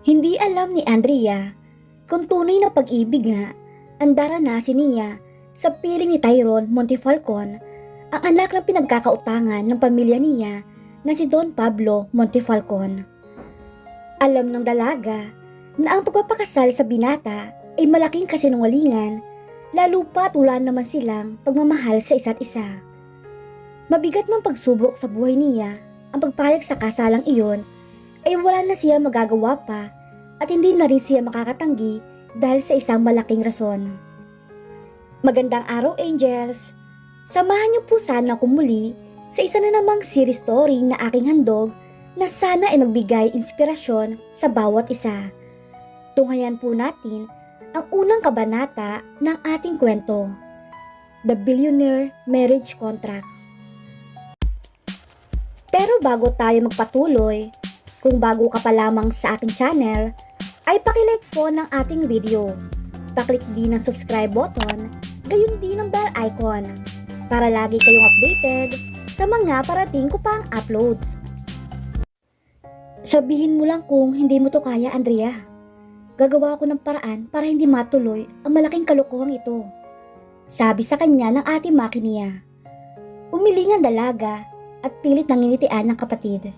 Hindi alam ni Andrea kung tunay na pag-ibig nga ang daranasin niya sa piling ni Tyrone Montefalcon, ang anak ng pinagkakautangan ng pamilya niya na si Don Pablo Montefalcon. Alam ng dalaga na ang pagpapakasal sa binata ay malaking kasinungalingan, lalo pat wala naman silang pagmamahal sa isa't isa. Mabigat mang pagsubok sa buhay niya ang pagpayag sa kasalang iyon, ay wala na siya magagawa pa at hindi na rin siya makakatanggi dahil sa isang malaking rason. Magandang araw, Angels! Samahan niyo po sana ako muli sa isa na namang series story na aking handog na sana ay magbigay inspirasyon sa bawat isa. Tunghayan po natin ang unang kabanata ng ating kwento, The Billionaire Marriage Contract. Pero bago tayo magpatuloy, kung bago ka pa lamang sa aking channel, ay pakilike po ng ating video. Paklik din ang subscribe button, gayon din ang bell icon, para lagi kayong updated sa mga parating ko pang uploads. Sabihin mo lang kung hindi mo to kaya, Andrea. Gagawa ko ng paraan para hindi matuloy ang malaking kalokohang ito, sabi sa kanya ng ate Makinia. Umiling ang dalaga at pilit nanginitian ng kapatid.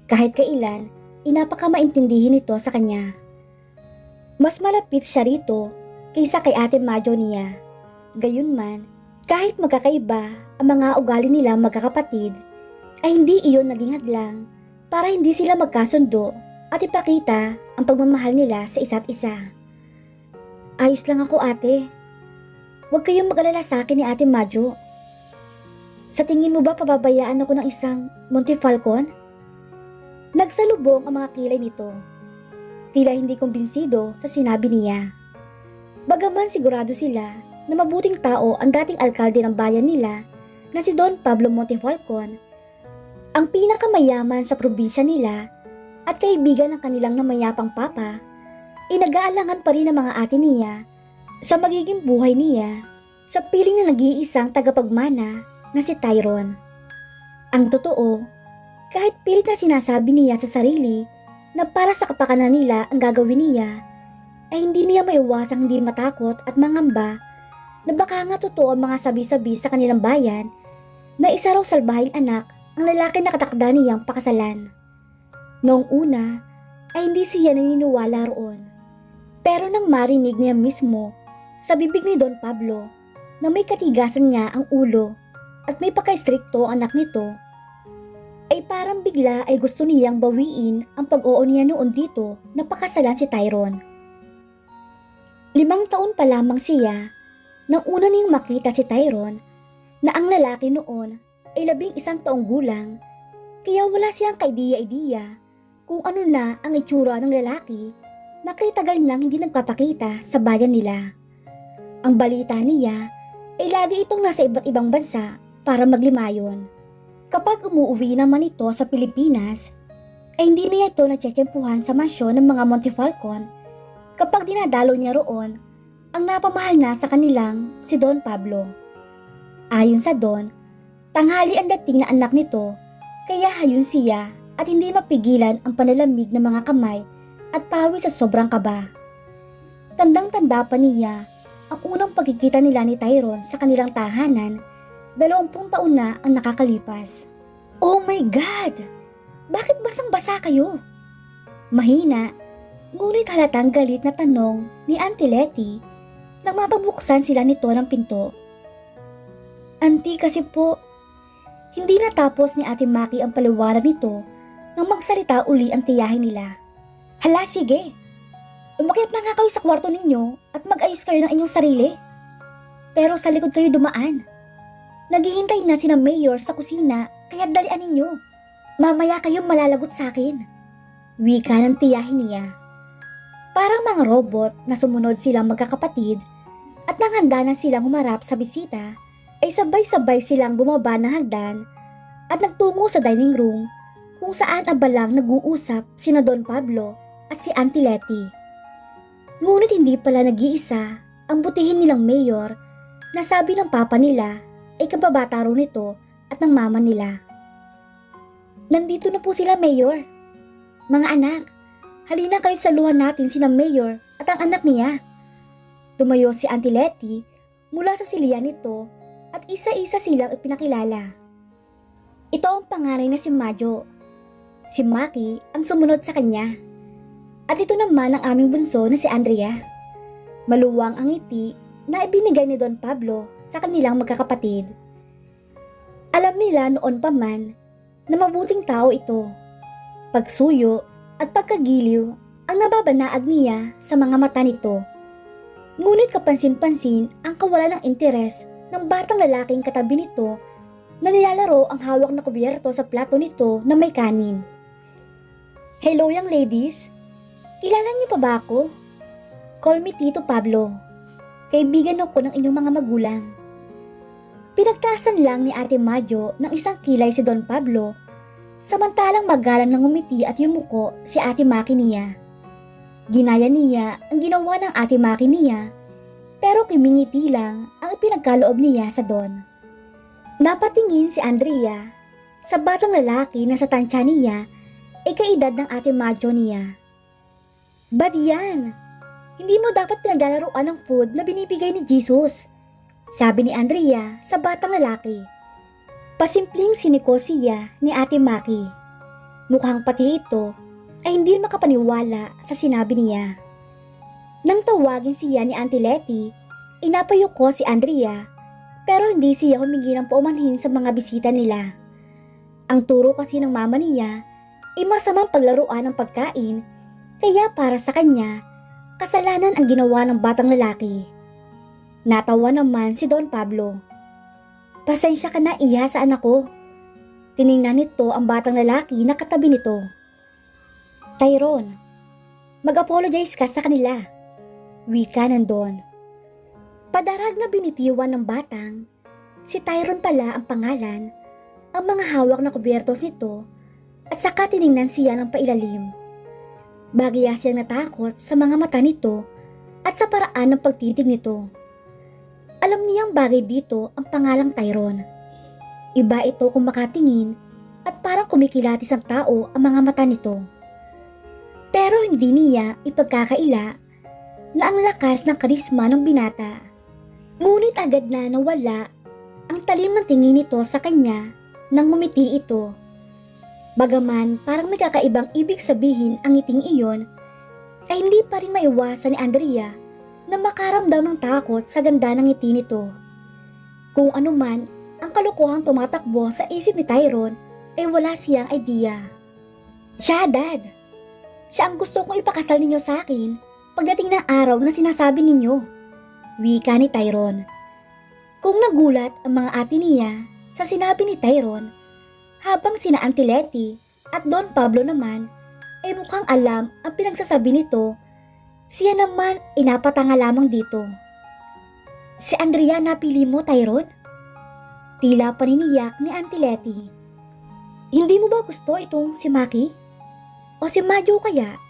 Kahit kailan, inapakamaintindihin ito sa kanya. Mas malapit siya rito kaysa kay ate Majo niya. Gayunman, kahit magkakaiba ang mga ugali nila magkakapatid, ay hindi iyon naging hadlang para hindi sila magkasundo at ipakita ang pagmamahal nila sa isa't isa. Ayos lang ako, ate. Huwag kayong mag-alala sa akin ni ate Majo. Sa tingin mo ba pababayaan ako ng isang Montefalcon? Nagsalubong ang mga kilay nito. Tila hindi kumbinsido sa sinabi niya. Bagaman sigurado sila na mabuting tao ang dating alkalde ng bayan nila na si Don Pablo Montefalcon, ang pinakamayaman sa probinsya nila at kaibigan ng kanilang namayapang papa, inag-aalangan pa rin ng mga ate niya sa magiging buhay niya sa piling na nag-iisang tagapagmana na si Tyrone. Ang totoo, kahit pilit na sinasabi niya sa sarili na para sa kapakanan nila ang gagawin niya, ay hindi niya maiwasang hindi matakot at mangamba na baka nga totoo ang mga sabi-sabi sa kanilang bayan na isa raw salbahing anak ang lalaki na katakda niyang pakasalan. Noong una ay hindi siya naniniwala roon. Pero nang marinig niya mismo sa bibig ni Don Pablo na may katigasan nga ang ulo at may pagka-istrikto ang anak nito, ay parang bigla ay gusto niyang bawiin ang pag-oo niya noon dito na pakasalan si Tyrone. 5 taon pa lamang siya nang una niyang makita si Tyrone na ang lalaki noon ay 11 taong gulang, kaya wala siyang kaidiya-idiya kung ano na ang itsura ng lalaki na kay tagal nang hindi nagpapakita sa bayan nila. Ang balita niya ay lagi itong nasa iba't ibang bansa para maglimayon. Kapag umuwi naman ito sa Pilipinas, ay hindi niya ito natsetsempuhan sa mansyon ng mga Montefalcon kapag dinadalo niya roon ang napamahal na sa kanilang si Don Pablo. Ayon sa Don, tanghali ang dating na anak nito, kaya hayon siya at hindi mapigilan ang panalamig ng mga kamay at pawis sa sobrang kaba. Tandang-tanda pa niya ang unang pagkikita nila ni Tyrone sa kanilang tahanan. 20 taon na ang nakakalipas. Oh my God! Bakit basang-basa kayo? Mahina, ngunit halatang galit na tanong ni Auntie Letty nang mapabuksan sila nito ng pinto. Auntie, kasi po, hindi natapos ni Ate Maki ang paliwanag nito nang magsalita uli ang tiyahin nila. Hala, sige! Umakyat na nga kayo sa kwarto ninyo at mag-ayos kayo ng inyong sarili. Pero sa likod kayo dumaan. Naghihintay na sina Mayor sa kusina, kaya dalian ninyo. Mamaya kayo malalagot sa akin. Wika ng tiyahin niya. Parang mga robot na sumunod silang magkakapatid at nang handa na silang humarap sa bisita, ay sabay-sabay silang bumaba ng hagdan at nagtungo sa dining room kung saan abalang nag-uusap sina Don Pablo at si Auntie Letty. Ngunit hindi pala nag-iisa ang butihin nilang mayor na sabi ng papa nila ay kababata raw nito at ng mama nila. Nandito na po sila, Mayor. Mga anak, Halina kayo sa luhan natin sina Mayor at ang anak niya. Tumayo si Auntie Letty mula sa silya nito at isa-isa silang ipinakilala. Ito ang panganay na si Majo. Si Maki ang sumunod sa kanya. At ito naman ang aming bunso na si Andrea. Maluwang ang ngiti na ibinigay ni Don Pablo sa kanilang magkakapatid. Alam nila noon pa man na mabuting tao ito. Pagsuyo at pagkagiliw ang nababanaag niya sa mga mata nito. Ngunit kapansin-pansin ang kawalan ng interes ng batang lalaking katabi nito na nilalaro ang hawak na kubyerto sa plato nito na may kanin. Hello young ladies, kilala niyo pa ba ako? Call me Tito Pablo. Kaibigan ako ng inyong mga magulang. Pinagtaasan lang ni Ate Majo ng isang kilay si Don Pablo, samantalang magalang nang umiti at yumuko si Ate Maki niya. Ginaya niya ang ginawa ng Ate Maki niya, pero kimingiti lang ang ipinagkaloob niya sa Don. Napatingin si Andrea sa batang lalaki na sa tansya niya ay kaedad ng Ate Majo niya. Bad yan! Hindi mo dapat pinaglalaroan ng food na binibigay ni Jesus, sabi ni Andrea sa batang lalaki. Pasimpleng siniko siya ni Ate Maki. Mukhang pati ito ay hindi makapaniwala sa sinabi niya. Nang tawagin siya ni Auntie Letty, inapayuko si Andrea pero hindi siya humingi ng paumanhin sa mga bisita nila. Ang turo kasi ng mama niya ay masamang paglaruan ng pagkain, kaya para sa kanya, kasalanan ang ginawa ng batang lalaki. Natawa naman si Don Pablo. Pasensya ka na iha sa anak ko. Tiningnan nito ang batang lalaki na katabi nito. Tyrone, mag-apologize ka sa kanila. Wika ng Don. Padarag na binitiwan ng batang, si Tyrone pala ang pangalan, ang mga hawak na kubyertos nito at saka tiningnan siya ng pailalim. Bagya siyang natakot sa mga mata nito at sa paraan ng pagtitig nito. Alam niyang bagay dito ang pangalang Tyrone. Iba ito kung makatingin at parang kumikilatis ang tao ang mga mata nito. Pero hindi niya ipagkakaila na ang lakas ng karisma ng binata. Ngunit agad na nawala ang talim ng tingin nito sa kanya nang ngumiti ito. Bagaman parang may kakaibang ibig sabihin ang ngiting iyon, ay hindi pa rin maiwasan ni Andrea na makaramdam ng takot sa ganda ng ngiti nito. Kung ano man ang kalokohang tumatakbo sa isip ni Tyrone ay wala siyang idea. Siya, Dad. Siya ang gusto kong ipakasal ninyo sa akin pagdating ng araw na sinasabi ninyo. Wika ni Tyrone. Kung nagulat ang mga ate niya sa sinabi ni Tyrone, habang sina Auntie Letty at Don Pablo naman ay mukhang alam ang pinagsasabi nito, siya naman inapatanga lamang dito. Si Andrea napili mo, Tyrone? Tila paniniyak ni Auntie Letty. Hindi mo ba gusto itong si Maki? O si Majo kaya?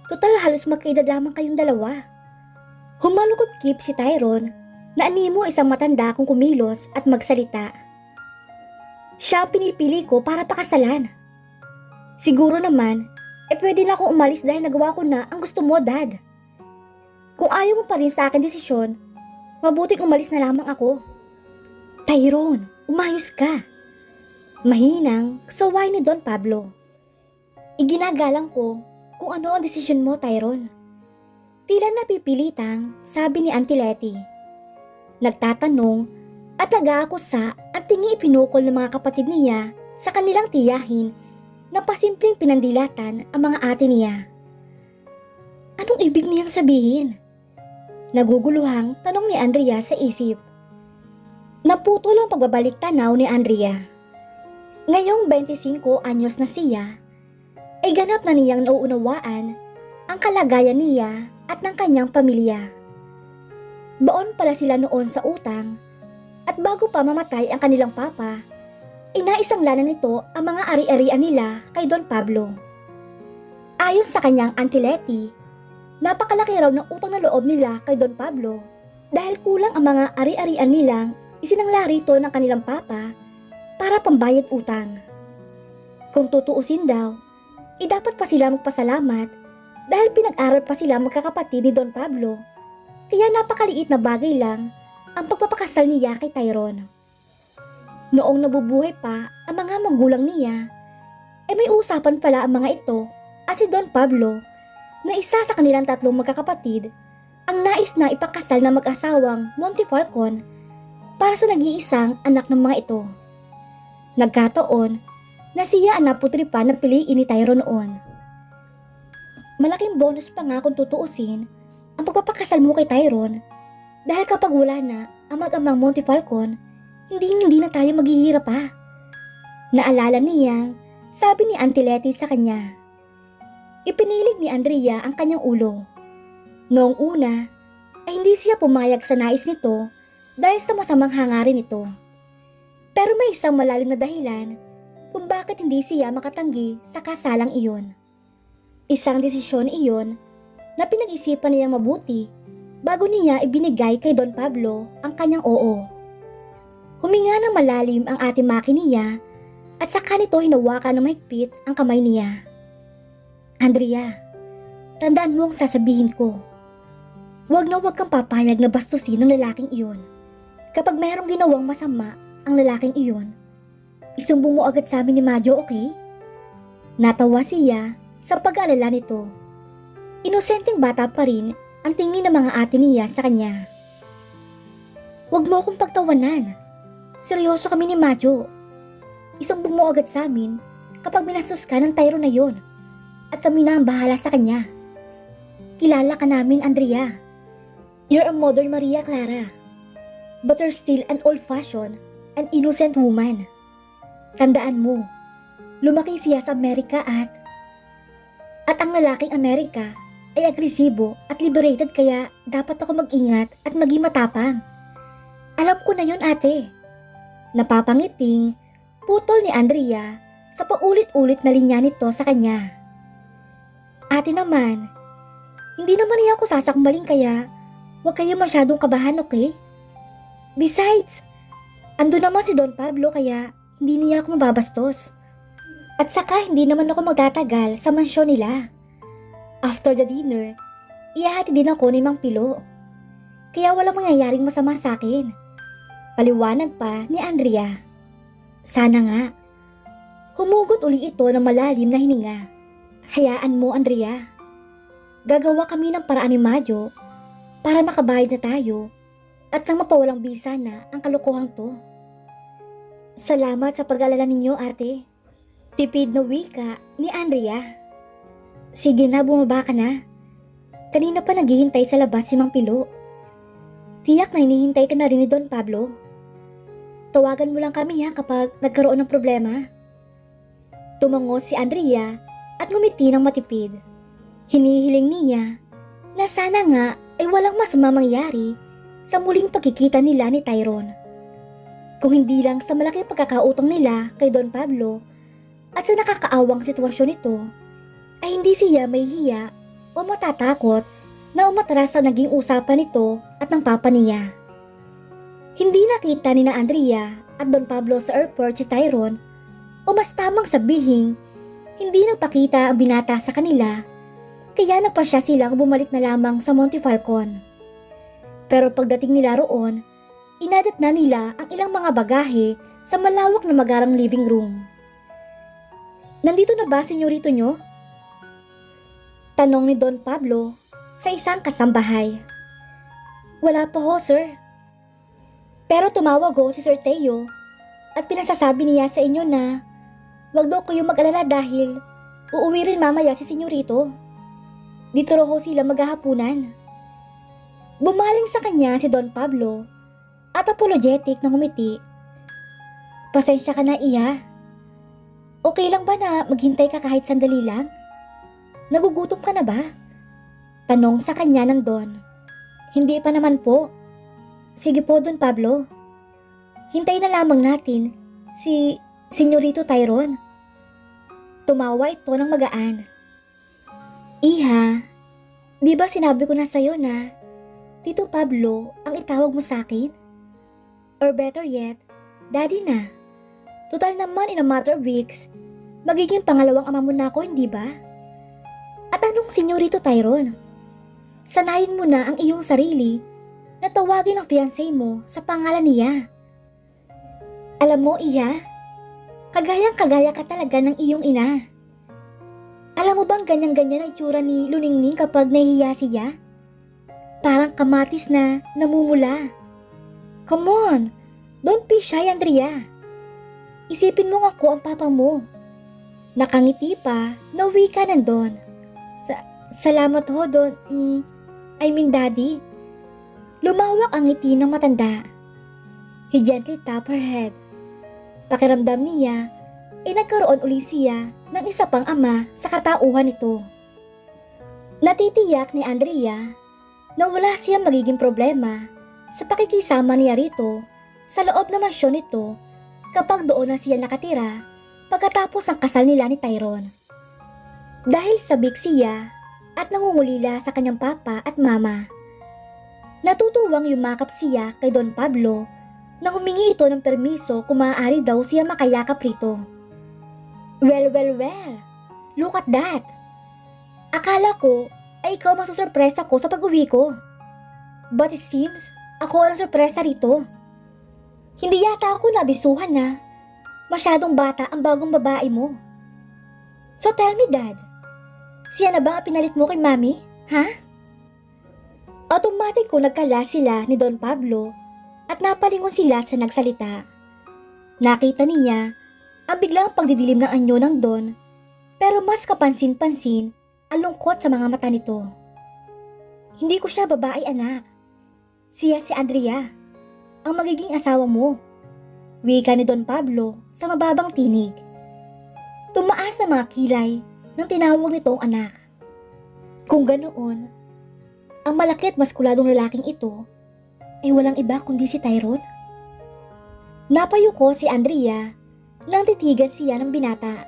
Total halos magkaedad lamang kayong dalawa. Humalukop-kip si Tyrone na animo isang matanda kung kumilos at magsalita. Siya ang pinipili ko para pakasalan. Siguro naman, pwede na akong umalis dahil nagawa ko na ang gusto mo, Dad. Kung ayaw mo pa rin sa akin desisyon, mabuting umalis na lamang ako. Tyrone, umayos ka. Mahinang saway ni Don Pablo. Iginagalang ko kung ano ang desisyon mo, Tyrone. Tila napipilitang sabi ni Auntie Letty. Nagtatanong at nag-aakusa at tingi ipinukol ng mga kapatid niya sa kanilang tiyahin na pasimpleng pinandilatan ang mga ate niya. Anong ibig niyang sabihin? Naguguluhang tanong ni Andrea sa isip. Naputol ang pagbabalik tanaw ni Andrea. Ngayong 25 anyos na siya, ay ganap na niyang nauunawaan ang kalagayan niya at ng kanyang pamilya. Baon pala sila noon sa utang at bago pa mamatay ang kanilang papa, inaisanglanan nito ang mga ari-arian nila kay Don Pablo. Ayon sa kanyang Auntie Letty, napakalaki raw ng utang na loob nila kay Don Pablo dahil kulang ang mga ari-arian nilang isinangla rito ng kanilang papa para pambayad utang. Kung tutuusin daw, dapat pa sila magpasalamat Dahil pinag-aral pa sila magkakapatid ni Don Pablo, kaya napakaliit na bagay lang ang pagpapakasal niya kay Tyrone. Noong nabubuhay pa ang mga magulang niya, may usapan pala ang mga ito at si Don Pablo na isa sa kanilang tatlong magkakapatid ang nais na ipakasal na mag-asawang Montefalcon para sa nag-iisang anak ng mga ito. Nagkataon na siya ang naputripan na piliin ni Tyrone noon. Malaking bonus pa nga kung tutuusin ang pagpapakasal mo kay Tyrone dahil kapag wala na ang mag-amang Montefalcon, hindi na tayo maghihirap pa. Naalala niya, sabi ni Auntie Letty sa kanya. Ipinilig ni Andrea ang kanyang ulo. Noong una, ay hindi siya pumayag sa nais nito dahil sa masamang hangarin nito. Pero may isang malalim na dahilan kung bakit hindi siya makatanggi sa kasalang iyon. Isang desisyon iyon na pinag-isipan niyang mabuti bago niya ibinigay kay Don Pablo ang kanyang oo. Huminga ng malalim ang ate Maki niya at saka nito hinawakan ng mahigpit ang kamay niya. Andrea, tandaan mo ang sasabihin ko. Huwag kang papayag na bastusin ng lalaking iyon. Kapag mayroong ginawang masama ang lalaking iyon, isumbong mo agad sa amin ni Madjo, okay? Natawa siya sa pag-aalala nito. Inosenteng bata pa rin ang tingin ng mga ate niya sa kanya. Huwag mo akong pagtawanan. Seryoso kami ni Madjo. Isumbong mo agad sa amin kapag binastos ka ng Tyrone na yon at kami na ang bahala sa kanya. Kilala ka namin, Andrea. You're a modern Maria Clara, but you're still an old-fashioned and innocent woman. Tandaan mo, lumaki siya sa Amerika at ang lalaking Amerika ay agresibo at liberated kaya dapat ako mag-ingat at maging matapang. Alam ko na yun, ate. Napapangiting putol ni Andrea sa paulit-ulit na linya nito sa kanya. Ate naman, hindi naman niya ako sasakmaling kaya huwag kayo masyadong kabahan, okay? Besides, ando naman si Don Pablo kaya hindi niya ako mababastos. At saka hindi naman ako magtatagal sa mansyon nila. After the dinner, ihahati din ako ni Mang Pilo. Kaya walang mangyayaring masama sa akin. Paliwanag pa ni Andrea. Sana nga. Humugot uli ito ng malalim na hininga. Hayaan mo, Andrea. Gagawa kami ng paraan ni Madjo para makabayad na tayo at nang mapawalang bisa na ang kalokohang to. Salamat sa pag-alala ninyo, ate. Tipid na wika ni Andrea. Sige na, bumaba ka na. Kanina pa naghihintay sa labas si Mang Pilo. Tiyak na hinihintay ka na rin ni Don Pablo. Tawagan mo lang kami ha kapag nagkaroon ng problema. Tumango si Andrea at ngumiti ng matipid. Hinihiling niya na sana nga ay walang masama mangyari sa muling pagkikita nila ni Tyrone. Kung hindi lang sa malaking pagkakautang nila kay Don Pablo at sa nakakaawang sitwasyon nito, ay hindi siya mahihiya o matatakot na umatras sa naging usapan nito at ng papa niya. Hindi nakita ni na Andrea at Don Pablo sa airport si Tyrone o mas tamang sabihin, hindi nagpakita ang binata sa kanila kaya napasya silang bumalik na lamang sa Montefalcon. Pero pagdating nila roon, inadat na nila ang ilang mga bagahe sa malawak na magarang living room. Nandito na ba senyorito nyo? Tanong ni Don Pablo sa isang kasambahay. Wala pa ho, sir. Pero tumawag ho si Sir Teo at pinasasabi niya sa inyo na wag daw kayo mag-alala dahil uuwi rin mamaya si senyorito. Dito raw ho sila maghahapunan. Bumaling sa kanya si Don Pablo at apologetic na ngumiti. Pasensya ka na, iya. Okay lang ba na maghintay ka kahit sandali lang? Nagugutom ka na ba? Tanong sa kanya ng Don. Hindi pa naman po. Sige po, Don Pablo. Hintay na lamang natin si Senyorito Tyrone. Tumawa ito ng magaan. Iha, di ba sinabi ko na sa'yo na Tito Pablo ang itawag mo sa akin? Or better yet, Daddy na. Total naman in a matter of weeks, magiging pangalawang ama mo na ako, hindi ba? At anong mong Senyorito Tyrone. Sanayin mo na ang iyong sarili na tawagin ang fiancé mo sa pangalan niya. Alam mo, Iya, kagayang-kagaya ka talaga ng iyong ina. Alam mo bang ganyan-ganyan ang itsura ni Luningning kapag nahihiya siya? Parang kamatis na namumula. Come on, don't be shy, Andrea. Isipin mo nga ako ang papa mo. Nakangiti pa, nauwi ka nandun. Salamat ho, Daddy. Lumawak ang ngiti ng matanda. He gently tapped her head. Pakiramdam niya, nagkaroon uli siya ng isa pang ama sa katauhan nito. Natitiyak ni Andrea na wala siyang magiging problema sa pakikisama niya rito sa loob ng mansyon nito kapag doon na siya nakatira pagkatapos ang kasal nila ni Tyrone. Dahil sabik siya at nangungulila sa kanyang papa at mama. Natutuwang yumakap siya kay Don Pablo nang humingi ito ng permiso kung maaari daw siya makayakap rito. Well, look at that. Akala ko ay ikaw masusurpresa ko sa pag-uwi ko. But it seems ako ang sorpresa rito. Hindi yata ako nabisuhan na masyadong bata ang bagong babae mo. So tell me, Dad, siya na ba ang pinalit mo kay Mami? Ha? Automatic ko nagkala sila ni Don Pablo at napalingon sila sa nagsalita. Nakita niya ang biglang pagdidilim ng anyo ng Don, pero mas kapansin-pansin ang lungkot sa mga mata nito. Hindi ko siya babae, anak. Siya si Andrea, ang magiging asawa mo. Wika ni Don Pablo sa mababang tinig. Tumaas ang mga kilay nang tinawag nitong anak. Kung ganoon, ang malaki at maskuladong lalaking ito ay walang iba kundi si Tyrone. Napayuko si Andrea nang titigan siya ng binata.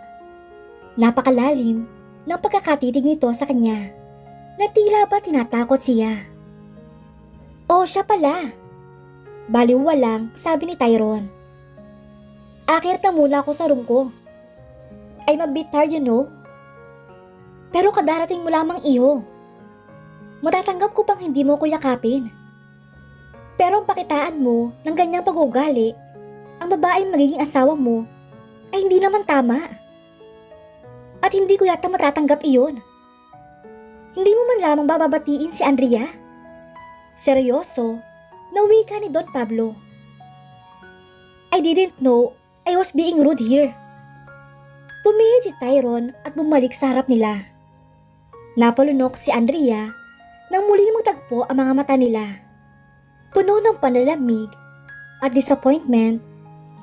Napakalalim ng pagkakatitig nito sa kanya na tila ba tinatakot siya. Oh, siya pala. Baliwalang sabi ni Tyrone. Akyat na muna ako sa room ko. I'm a bit tired, you know. Pero kadarating mo lamang, iho. Matatanggap ko pang hindi mo ko yakapin. Pero ang pakitaan mo ng ganyang pag-ugali, ang babaeng magiging asawa mo, ay hindi naman tama. At hindi ko yata matatanggap iyon. Hindi mo man lamang bababatiin si Andrea? Seryoso, nawika ni Don Pablo. I didn't know I was being rude here. Pumihit si Tyrone at bumalik sa harap nila. Napalunok si Andrea nang muli magtagpo ang mga mata nila. Puno ng panalamig at disappointment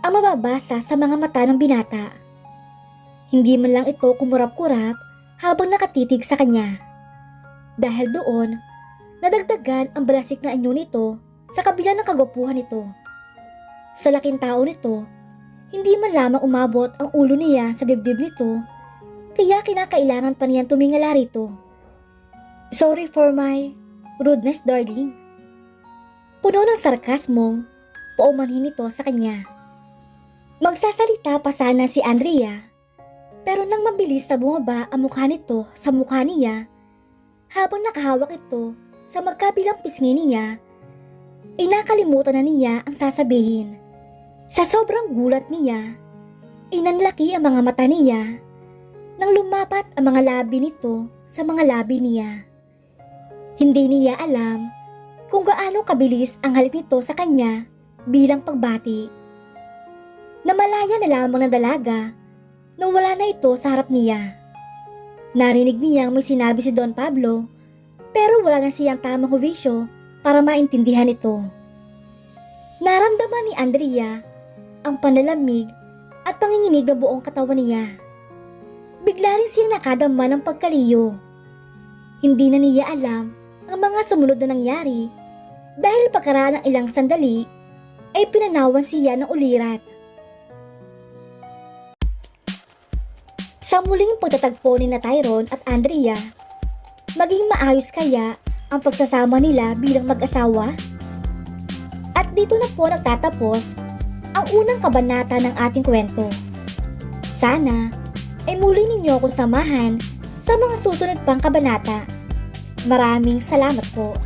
ang mababasa sa mga mata ng binata. Hindi man lang ito kumurap-kurap habang nakatitig sa kanya. Dahil doon, nadagdagan ang balasik na anyo nito sa kabila ng kagwapuhan nito. Sa laking tao nito, hindi man lamang umabot ang ulo niya sa dibdib nito, kaya kinakailangan pa niyang tumingala rito. Sorry for my rudeness, darling. Puno ng sarkasmong, paumanhin nito sa kanya. Magsasalita pa sana si Andrea, pero nang mabilis na bumaba ang mukha nito sa mukha niya, habang nakahawak ito sa magkabilang pisngi niya, nakalimutan na niya ang sasabihin. Sa sobrang gulat niya, inanlaki ang mga mata niya nang lumapat ang mga labi nito sa mga labi niya. Hindi niya alam kung gaano kabilis ang halik nito sa kanya bilang pagbati. Namalaya na lamang ng dalaga nang wala na ito sa harap niya. Narinig niyang may sinabi si Don Pablo, pero wala na siyang tamang huwisyo para maintindihan ito. Naramdaman ni Andrea ang panalamig at panginginig ng buong katawan niya. Bigla rin siyang nakadama ng pagkaliyo. Hindi na niya alam ang mga sumunod na nangyari dahil pagkaraan ng ilang sandali ay pinanawan siya ng ulirat. Sa muling pagtatagpo ni Tyrone at Andrea, maging maayos kaya ang pagsasama nila bilang mag-asawa? At dito na po nagtatapos ang unang kabanata ng ating kwento. Sana ay muli ninyo akong samahan sa mga susunod pang kabanata. Maraming salamat po.